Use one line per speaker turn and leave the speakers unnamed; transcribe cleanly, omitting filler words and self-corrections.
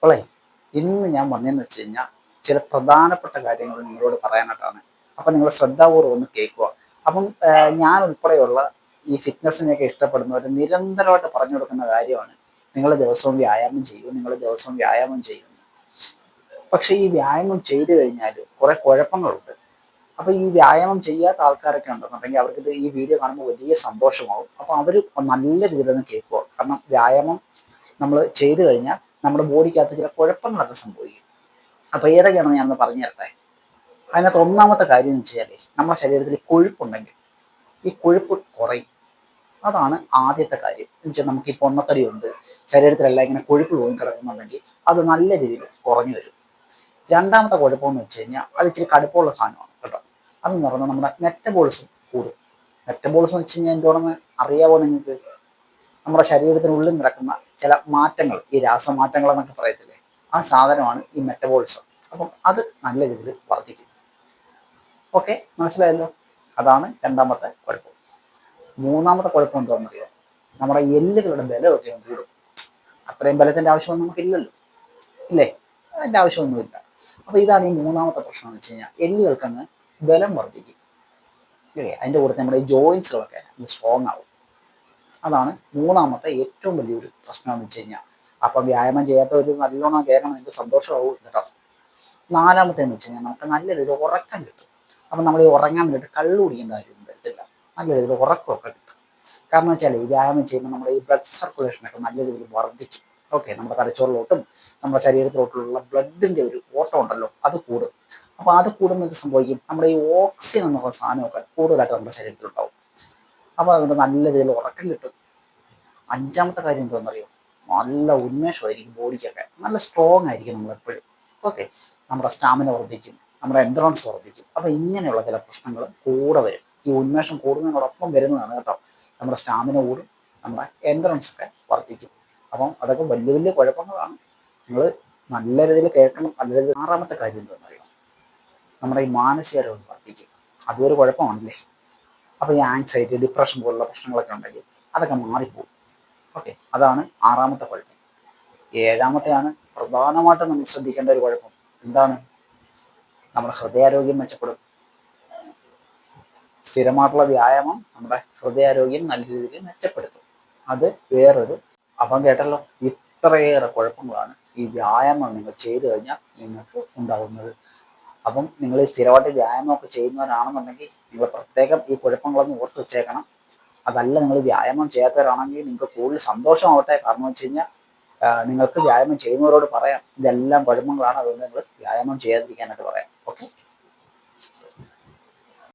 അപ്പോളേ ഇന്ന് ഞാൻ വന്നതെന്ന് വെച്ച് കഴിഞ്ഞാൽ ചില പ്രധാനപ്പെട്ട കാര്യങ്ങൾ നിങ്ങളോട് പറയാനായിട്ടാണ്. അപ്പം നിങ്ങൾ ശ്രദ്ധാപൂർവ്വം ഒന്ന് കേൾക്കുക. അപ്പം ഞാൻ ഉൾപ്പെടെയുള്ള ഈ ഫിറ്റ്നസ്സിനെയൊക്കെ ഇഷ്ടപ്പെടുന്നവർ നിരന്തരമായിട്ട് പറഞ്ഞു കൊടുക്കുന്ന കാര്യമാണ്, നിങ്ങൾ ദിവസവും വ്യായാമം ചെയ്യൂ, നിങ്ങൾ ദിവസവും വ്യായാമം ചെയ്യൂ. പക്ഷേ ഈ വ്യായാമം ചെയ്തു കഴിഞ്ഞാൽ കുറെ കുഴപ്പങ്ങളുണ്ട്. അപ്പൊ ഈ വ്യായാമം ചെയ്യാത്ത ആൾക്കാരൊക്കെ ഉണ്ടെന്നുണ്ടെങ്കിൽ അവർക്കിത് ഈ വീഡിയോ കാണുമ്പോൾ വലിയ സന്തോഷമാവും. അപ്പൊ അവർ നല്ല രീതിയിലൊന്ന് കേൾക്കുക. കാരണം വ്യായാമം നമ്മൾ ചെയ്തു കഴിഞ്ഞാൽ നമ്മുടെ ബോഡിക്കകത്ത് ചില കുഴപ്പങ്ങളൊക്കെ സംഭവിക്കും. അപ്പൊ ഏതൊക്കെയാണെന്ന് ഞാനൊന്ന് പറഞ്ഞു തരട്ടെ. അതിനകത്ത് ഒന്നാമത്തെ കാര്യം എന്ന് വെച്ചാൽ നമ്മുടെ ശരീരത്തിൽ കൊഴുപ്പുണ്ടെങ്കിൽ ഈ കൊഴുപ്പ് കുറയും. അതാണ് ആദ്യത്തെ കാര്യം. എന്ന് വെച്ചാൽ നമുക്ക് ഈ പൊണ്ണത്തടിയുണ്ട്, ശരീരത്തിലെല്ലാം ഇങ്ങനെ കൊഴുപ്പ് തോന്നി കിടക്കുന്നുണ്ടെങ്കിൽ അത് നല്ല രീതിയിൽ കുറഞ്ഞു വരും. രണ്ടാമത്തെ കുഴപ്പമെന്ന് വെച്ച് കഴിഞ്ഞാൽ അത് ഇച്ചിരി കടുപ്പമുള്ള സാധനമാണ് കേട്ടോ. അതെന്ന് പറഞ്ഞാൽ നമ്മുടെ മെറ്റബോളിസം കൂടും. മെറ്റബോളിസം എന്ന് വെച്ച് കഴിഞ്ഞാൽ എന്താണെന്ന് അറിയാവോ നിങ്ങൾക്ക്? നമ്മുടെ ശരീരത്തിനുള്ളിൽ നടക്കുന്ന ചില മാറ്റങ്ങൾ, ഈ രാസമാറ്റങ്ങൾ എന്നൊക്കെ പറയത്തില്ലേ, ആ സാധനമാണ് ഈ മെറ്റബോളിസം. അപ്പം അത് നല്ല രീതിയിൽ വർദ്ധിക്കും. ഓക്കെ, മനസ്സിലായല്ലോ? അതാണ് രണ്ടാമത്തെ കുഴപ്പം. മൂന്നാമത്തെ കുഴപ്പം എന്താണെന്നറിയോ? നമ്മുടെ എല്ലുകളുടെ ബലമൊക്കെ കൂടും. അത്രയും ബലത്തിന്റെ ആവശ്യമൊന്നും നമുക്കില്ലല്ലോ, ഇല്ലേ? അതിന്റെ ആവശ്യമൊന്നുമില്ല. അപ്പൊ ഇതാണ് ഈ മൂന്നാമത്തെ പ്രശ്നം എന്ന് വെച്ച് കഴിഞ്ഞാൽ എല്ലുകൾക്കങ്ങ് ബലം വർദ്ധിക്കും. ഇല്ലേ? അതിന്റെ കൂടെ നമ്മുടെ ഈ ജോയിൻസുകളൊക്കെ സ്ട്രോങ് ആവും. അതാണ് മൂന്നാമത്തെ ഏറ്റവും വലിയൊരു പ്രശ്നം എന്ന് വെച്ച് കഴിഞ്ഞാൽ. അപ്പം വ്യായാമം ചെയ്യാത്തവർ നല്ലോണം കേൾക്കണം, നിങ്ങൾക്ക് സന്തോഷമാവും കേട്ടോ. നാലാമത്തെ എന്ന് വെച്ച് കഴിഞ്ഞാൽ നമുക്ക് നല്ല രീതിയിൽ ഉറക്കം കിട്ടും. അപ്പം നമ്മൾ ഈ ഉറങ്ങാൻ വേണ്ടിയിട്ട് കള്ളു കുടിക്കേണ്ട കാര്യമൊന്നും വരത്തില്ല. നല്ല രീതിയിൽ ഉറക്കമൊക്കെ കിട്ടും. കാരണം വെച്ചാൽ ഈ വ്യായാമം ചെയ്യുമ്പോൾ നമ്മുടെ ഈ ബ്ലഡ് സർക്കുലേഷനൊക്കെ നല്ല രീതിയിൽ വർദ്ധിക്കും. ഓക്കെ, നമ്മുടെ തലച്ചോറിലോട്ടും നമ്മുടെ ശരീരത്തിലോട്ടുള്ള ബ്ലഡിന്റെ ഒരു ഓട്ടം ഉണ്ടല്ലോ, അത് കൂടും. അപ്പോൾ അത് കൂടുമ്പോൾ ഇത് സംഭവിക്കും, നമ്മുടെ ഈ ഓക്സിജൻ എന്നുള്ള സാധനമൊക്കെ കൂടുതലായിട്ട് നമ്മുടെ ശരീരത്തിലുണ്ടാവും. അപ്പോൾ അതുകൊണ്ട് നല്ല രീതിയിൽ ഉറക്കം കിട്ടും. അഞ്ചാമത്തെ കാര്യം എന്താണെന്നറിയോ? നല്ല ഉന്മേഷമായിരിക്കും, ബോഡിക്കൊക്കെ നല്ല സ്ട്രോങ് ആയിരിക്കും നമ്മളെപ്പോഴും. ഓക്കെ, നമ്മുടെ സ്റ്റാമിന വർദ്ധിക്കും, നമ്മുടെ എൻഡറൻസ് വർദ്ധിക്കും. അപ്പോൾ ഇങ്ങനെയുള്ള ചില പ്രശ്നങ്ങൾ കൂടെ വരും. ഈ ഉന്മേഷം കൂടുന്നതിനോടൊപ്പം വരുന്നതാണ് കേട്ടോ. നമ്മുടെ സ്റ്റാമിന കൂടും, നമ്മുടെ എൻഡറൻസ് ഒക്കെ വർദ്ധിക്കും. അപ്പം അതൊക്കെ വലിയ വലിയ കുഴപ്പങ്ങളാണ്. നിങ്ങൾ നല്ല രീതിയിൽ കേൾക്കണം. നല്ല രീതിയിൽ. ആറാമത്തെ കാര്യം എന്താണെന്നറിയോ? നമ്മുടെ ഈ മാനസികരോഗം വർദ്ധിക്കും. അതും ഒരു കുഴപ്പമാണല്ലേ. അപ്പോൾ ഈ ആങ്സൈറ്റി, ഡിപ്രഷൻ പോലുള്ള പ്രശ്നങ്ങളൊക്കെ ഉണ്ടെങ്കിൽ അതൊക്കെ മാറിപ്പോകും. ഓക്കെ, അതാണ് ആറാമത്തെ കുഴപ്പം. ഏഴാമത്തെയാണ് പ്രധാനമായിട്ടും നമ്മൾ ശ്രദ്ധിക്കേണ്ട ഒരു കുഴപ്പം. എന്താണ്? നമ്മുടെ ഹൃദയാരോഗ്യം മെച്ചപ്പെടും. സ്ഥിരമായിട്ടുള്ള വ്യായാമം നമ്മുടെ ഹൃദയാരോഗ്യം നല്ല രീതിയിൽ മെച്ചപ്പെടുത്തും. അത് വേറൊരു. അപ്പം കേട്ടല്ലോ, ഇത്രയേറെ കുഴപ്പങ്ങളാണ് ഈ വ്യായാമം നിങ്ങൾ ചെയ്തു കഴിഞ്ഞാൽ നിങ്ങൾക്ക് ഉണ്ടാകുന്നത്. അപ്പം നിങ്ങൾ ഈ സ്ഥിരമായിട്ട് വ്യായാമമൊക്കെ ചെയ്യുന്നവരാണെന്നുണ്ടെങ്കിൽ നിങ്ങൾ പ്രത്യേകം ഈ കുഴപ്പങ്ങളൊന്നും ഓർത്ത് വെച്ചേക്കണം. അതല്ല, നിങ്ങൾ വ്യായാമം ചെയ്യാത്തവരാണെങ്കിൽ നിങ്ങൾക്ക് കൂടുതൽ സന്തോഷമാവട്ടെ. കാരണം വെച്ച് കഴിഞ്ഞാൽ നിങ്ങൾക്ക് വ്യായാമം ചെയ്യുന്നവരോട് പറയാം ഇതെല്ലാം കുഴപ്പങ്ങളാണ്, അതുകൊണ്ട് നിങ്ങൾ വ്യായാമം ചെയ്യാതിരിക്കാനായിട്ട്